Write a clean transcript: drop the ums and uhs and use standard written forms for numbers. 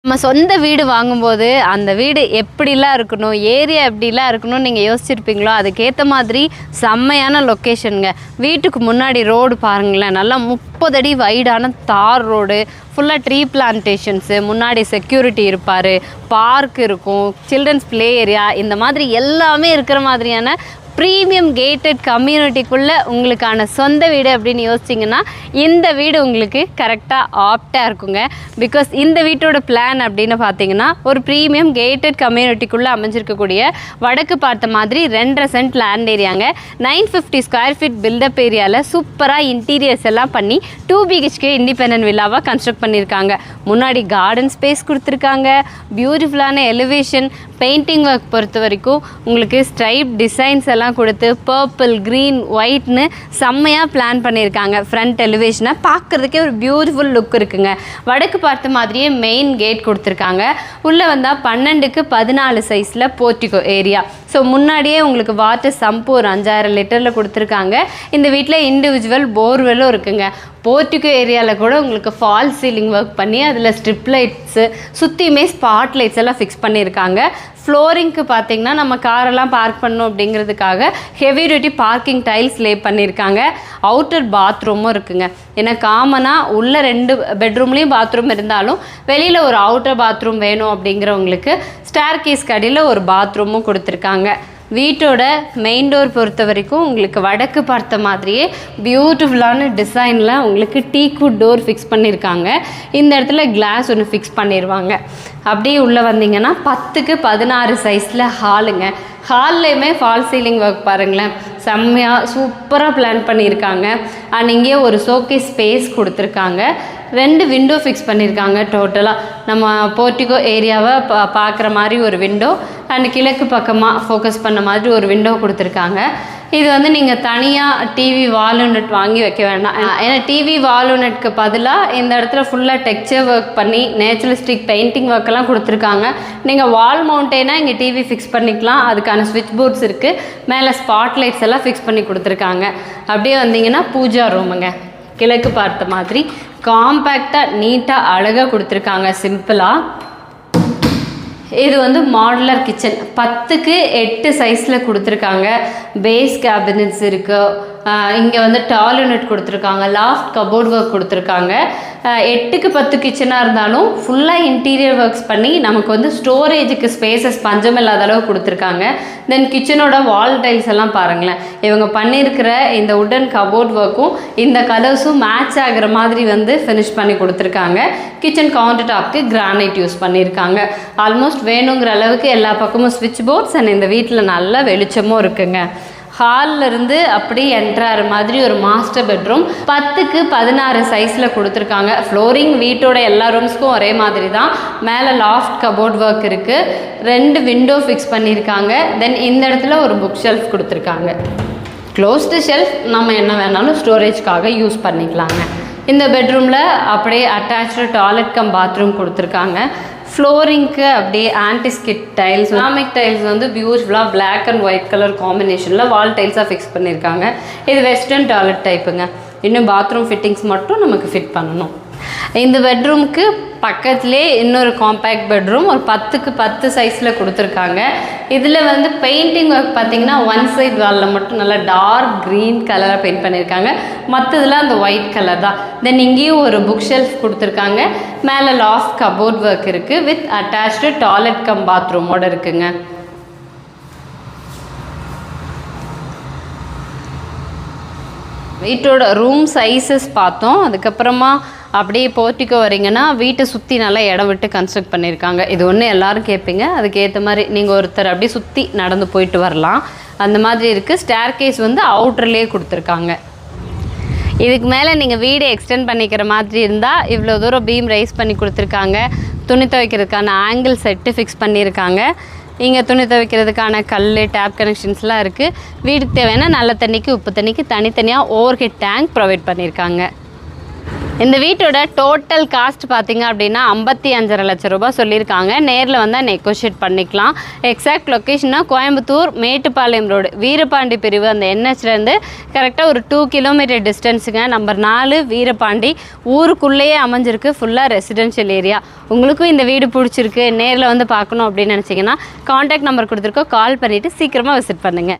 நம்ம சொந்த வீடு வாங்கும்போது அந்த வீடு எப்படிலாம் இருக்கணும், ஏரியா எப்படிலாம் இருக்கணும்னு நீங்கள் யோசிச்சிருப்பீங்களோ அதுக்கேற்ற மாதிரி செம்மையான லொக்கேஷனுங்க. வீட்டுக்கு முன்னாடி ரோடு பாருங்களேன், நல்லா 30 அடி வைடான தார் ரோடு, ஃபுல்லாக ட்ரீ பிளான்டேஷன்ஸு, முன்னாடி செக்யூரிட்டி இருப்பார், பார்க் இருக்கும், சில்ட்ரன்ஸ் ப்ளே ஏரியா, இந்த மாதிரி எல்லாமே இருக்கிற மாதிரியான ப்ரீமியம் கேட்டட் கம்யூனிட்டிக்குள்ளே உங்களுக்கான சொந்த வீடு அப்படின்னு யோசிச்சிங்கன்னா இந்த வீடு உங்களுக்கு கரெக்டாக ஆப்டாக இருக்குங்க. பிகாஸ் இந்த வீட்டோட பிளான் அப்படின்னு பார்த்தீங்கன்னா ஒரு ப்ரீமியம் கேட்டட் கம்யூனிட்டிக்குள்ளே அமைஞ்சிருக்கக்கூடிய வடக்கு பார்த்த மாதிரி 2.5 சென்ட் லேண்ட் ஏரியாங்க. 950 ஸ்கொயர் ஃபீட் பில்டப் ஏரியாவில் சூப்பராக இன்டீரியர்ஸ் எல்லாம் பண்ணி 2 BHK இண்டிபெண்டன்ட் வில்லாவாக கன்ஸ்ட்ரக்ட் பண்ணியிருக்காங்க. முன்னாடி கார்டன் ஸ்பேஸ் கொடுத்துருக்காங்க, பியூட்டிஃபுல்லான எலிவேஷன், பெயிண்டிங் ஒர்க் பொறுத்த வரைக்கும் உங்களுக்கு ஸ்ட்ரைப் டிசைன்ஸ் எல்லாம் கொடுத்து பர்பிள், க்ரீன், ஒயிட்னு செம்மையாக பிளான் பண்ணியிருக்காங்க. ஃப்ரண்ட் எலிவேஷனை பார்க்குறதுக்கே ஒரு பியூட்டிஃபுல் லுக் இருக்குங்க. வடக்கு பார்த்த மாதிரியே மெயின் கேட் கொடுத்துருக்காங்க. உள்ளே வந்தால் 12க்கு 14 சைஸில் போர்ட்டிகோ ஏரியா. ஸோ முன்னாடியே உங்களுக்கு வாட்டர் சம்பு ஒரு 5000 லிட்டரில் கொடுத்துருக்காங்க. இந்த வீட்டில் இண்டிவிஜுவல் போர்வெல்லும் இருக்குங்க. போர்ட்டிகோ ஏரியாவில் கூட உங்களுக்கு ஃபால் சீலிங் ஒர்க் பண்ணி அதில் ஸ்ட்ரிப் லைட்ஸு சுற்றியுமே ஸ்பாட் லைட்ஸ் எல்லாம் ஃபிக்ஸ் பண்ணியிருக்காங்க. ஃப்ளோரிங்க்கு பார்த்திங்கன்னா நம்ம காரெல்லாம் பார்க் பண்ணணும் அப்படிங்கிறதுக்காக ஹெவி டியூட்டி பார்க்கிங் டைல்ஸ் லே பண்ணியிருக்காங்க. அவுட்டர் பாத்ரூமும் இருக்குங்க. ஏன்னா காமனாக உள்ள 2 பெட்ரூம்லேயும் பாத்ரூம் இருந்தாலும் வெளியில் ஒரு அவுட்டர் பாத்ரூம் வேணும் அப்படிங்கிறவங்களுக்கு ஸ்டேர் கேஸ் கடியில் ஒரு பாத்ரூமும் கொடுத்துருக்காங்க. வீட்டோட மெயின் டோர் பொறுத்த வரைக்கும் உங்களுக்கு வடக்கு பார்த்த மாதிரியே பியூட்டிஃபுல்லான டிசைனில் உங்களுக்கு டீக்வுட் டோர் ஃபிக்ஸ் பண்ணியிருக்காங்க. இந்த இடத்துல கிளாஸ் ஒன்று ஃபிக்ஸ் பண்ணிடுவாங்க. அப்படியே உள்ளே வந்தீங்கன்னா 10க்கு 16 சைஸில் ஹாலுங்க. ஹால்லையுமே ஃபால் சீலிங் ஒர்க் பாருங்களேன், செம்மையாக சூப்பராக பிளான் பண்ணியிருக்காங்க. அண்ட் இங்கே ஒரு ஷோகேஸ் ஸ்பேஸ் கொடுத்துருக்காங்க. 2 விண்டோ ஃபிக்ஸ் பண்ணியிருக்காங்க. டோட்டலாக நம்ம போர்ட்டிகோ ஏரியாவை பார்க்குற மாதிரி ஒரு விண்டோ அண்ட் கிழக்கு பக்கமாக ஃபோக்கஸ் பண்ண மாதிரி ஒரு விண்டோ கொடுத்துருக்காங்க. இது வந்து நீங்கள் தனியாக டிவி வால் யூனிட் வாங்கி வைக்க வேண்டாம். ஏன்னா டிவி வால் யூனிட்க்கு பதிலாக இந்த இடத்துல ஃபுல்லாக டெக்ஸ்சர் ஒர்க் பண்ணி நேச்சுரலிஸ்டிக் பெயிண்டிங் ஒர்க்கெல்லாம் கொடுத்துருக்காங்க. நீங்கள் வால் மவுண்டேனா இங்கே டிவி ஃபிக்ஸ் பண்ணிக்கலாம். அதுக்கான ஸ்விட்ச் போர்ட்ஸ் இருக்குது. மேலே ஸ்பாட் லைட்ஸ் எல்லாம் ஃபிக்ஸ் பண்ணி கொடுத்துருக்காங்க. அப்படியே வந்தீங்கன்னா பூஜா ரூமுங்க. கிழக்கு பார்த்த மாதிரி காம்பேக்டாக நீட்டாக அழகாக கொடுத்துருக்காங்க. சிம்பிளாக இது வந்து மாடுலர் கிச்சன் 10க்கு 8 சைஸில் கொடுத்துருக்காங்க. பேஸ் கேபினட்ஸ் இருக்குது. இங்கே வந்து டால் யூனிட் கொடுத்துருக்காங்க. லாஃப்ட் கபோர்ட் ஒர்க் கொடுத்துருக்காங்க. 8க்கு 10 கிச்சனாக இருந்தாலும் ஃபுல்லாக இன்டீரியர் ஒர்க்ஸ் பண்ணி நமக்கு வந்து ஸ்டோரேஜுக்கு ஸ்பேசஸ் பஞ்சம் இல்லாத அளவு கொடுத்துருக்காங்க. தென் கிச்சனோட வால் டைல்ஸ் எல்லாம் பாருங்களேன். இவங்க பண்ணியிருக்கிற இந்த உட்டன் கபோர்ட் ஒர்க்கும் இந்த கலர்ஸும் மேட்ச் ஆகிற மாதிரி வந்து ஃபினிஷ் பண்ணி கொடுத்துருக்காங்க. கிச்சன் கவுண்டர் டாப்க்கு கிரானைட் யூஸ் பண்ணியிருக்காங்க. ஆல்மோஸ்ட் வேணுங்கிற அளவுக்கு எல்லா பக்கமும் ஸ்விட்ச் போர்ட்ஸ் அண்ட் இந்த வீட்டில் நல்ல வெளிச்சமும் இருக்குங்க. ஹாலில் இருந்து அப்படி என்ட்ராகிற மாதிரி ஒரு மாஸ்டர் பெட்ரூம் 10க்கு 16 சைஸில் கொடுத்துருக்காங்க. ஃப்ளோரிங் வீட்டோட எல்லா ரூம்ஸ்க்கும் ஒரே மாதிரி தான். மேலே லாஃப்ட் கபோர்ட் ஒர்க் இருக்குது. 2 விண்டோ ஃபிக்ஸ் பண்ணியிருக்காங்க. தென் இந்த இடத்துல ஒரு புக் ஷெல்ஃப் கொடுத்துருக்காங்க. க்ளோஸ்டு ஷெல்ஃப் நம்ம என்ன வேணாலும் ஸ்டோரேஜ்க்காக யூஸ் பண்ணிக்கலாங்க. இந்த பெட்ரூமில் அப்படியே அட்டாச்சு டாய்லெட் கம் பாத்ரூம் கொடுத்துருக்காங்க. ஃப்ளோரிங்க்கு அப்படியே ஆன்டிஸ்கிட் டைல்ஸ், செராமிக் டைல்ஸ் வந்து பியூட்டிஃபுல்லாக பிளாக் அண்ட் ஒயிட் கலர் காம்பினேஷனில் வால் டைல்ஸாக ஃபிக்ஸ் பண்ணியிருக்காங்க. இது வெஸ்டர்ன் டாய்லெட் டைப்புங்க. இன்னும் பாத்ரூம் ஃபிட்டிங்ஸ் மட்டும் நமக்கு ஃபிட் பண்ணணும். இந்த பெட்ரூமுக்கு பக்கத்துலேயே இன்னொரு காம்பேக்ட் பெட்ரூம் ஒரு 10க்கு 10 சைஸில் கொடுத்துருக்காங்க. இதில் வந்து பெயிண்டிங் ஒர்க் பார்த்திங்கன்னா 1 சைட் வாலில் மட்டும் நல்லா டார்க் க்ரீன் கலராக பெயிண்ட் பண்ணியிருக்காங்க. மற்றதெல்லாம் அந்த ஒயிட் கலர் தான். தென் இங்கேயும் ஒரு புக் ஷெல்ஃப் கொடுத்துருக்காங்க. மேலே லாஃப்ட் கபோர்ட் ஒர்க் இருக்குது வித் அட்டாச்சு டாய்லெட் கம் பாத்ரூமோடு இருக்குங்க. வீட்டோட ரூம் சைஸஸ் பார்த்தோம். அதுக்கப்புறமா அப்படியே போர்ட்டிகோ வரீங்கன்னா வீட்டை சுற்றி நல்லா இடம் விட்டு கன்ஸ்ட்ரக்ட் பண்ணியிருக்காங்க. இது ஒன்று எல்லோரும் கேட்பீங்க. அதுக்கேற்ற மாதிரி நீங்கள் ஒருத்தர் அப்படியே சுற்றி நடந்து போயிட்டு வரலாம். அந்த மாதிரி இருக்குது. ஸ்டேர் கேஸ் வந்து அவுட்டர்லேயே கொடுத்துருக்காங்க. இதுக்கு மேலே நீங்கள் வீடு எக்ஸ்டெண்ட் பண்ணிக்கிற மாதிரி இருந்தால் இவ்வளோ தூரம் பீம் ரைஸ் பண்ணி கொடுத்துருக்காங்க. துணி துவைக்கிறதுக்கான ஆங்கிள் செட்டு ஃபிக்ஸ் பண்ணியிருக்காங்க. இங்கே துணி துவைக்கிறதுக்கான கல், டேப் கனெக்ஷன்ஸ்லாம் இருக்குது. வீட்டுக்கு தேவையான நல்ல தண்ணிக்கு, உப்பு தண்ணிக்கு தனித்தனியாக ஓவர் ஹெட் டேங்க் ப்ரொவைட் பண்ணியிருக்காங்க. இந்த வீட்டோட டோட்டல் காஸ்ட் பார்த்தீங்க அப்படின்னா 55.5 லட்சம் ரூபாய் சொல்லியிருக்காங்க. நேரில் வந்தால் நெகோஷியேட் பண்ணிக்கலாம். எக்ஸாக்ட் லொக்கேஷன்னா கோயம்புத்தூர் மேட்டுப்பாளையம் ரோடு வீரபாண்டி பிரிவு அந்த என்ஹெச்லேருந்து கரெக்டாக ஒரு 2 கிலோமீட்டர் டிஸ்டன்ஸுங்க. நம்பர் 4 வீரபாண்டி ஊருக்குள்ளேயே அமைஞ்சிருக்கு. ஃபுல்லாக ரெசிடென்ஷியல் ஏரியா. உங்களுக்கும் இந்த வீடு பிடிச்சிருக்கு நேரில் வந்து பார்க்கணும் அப்படின்னு நினச்சிங்கன்னா காண்டாக்ட் நம்பர் கொடுத்துருக்கோம். கால் பண்ணிவிட்டு சீக்கிரமாக விசிட் பண்ணுங்கள்.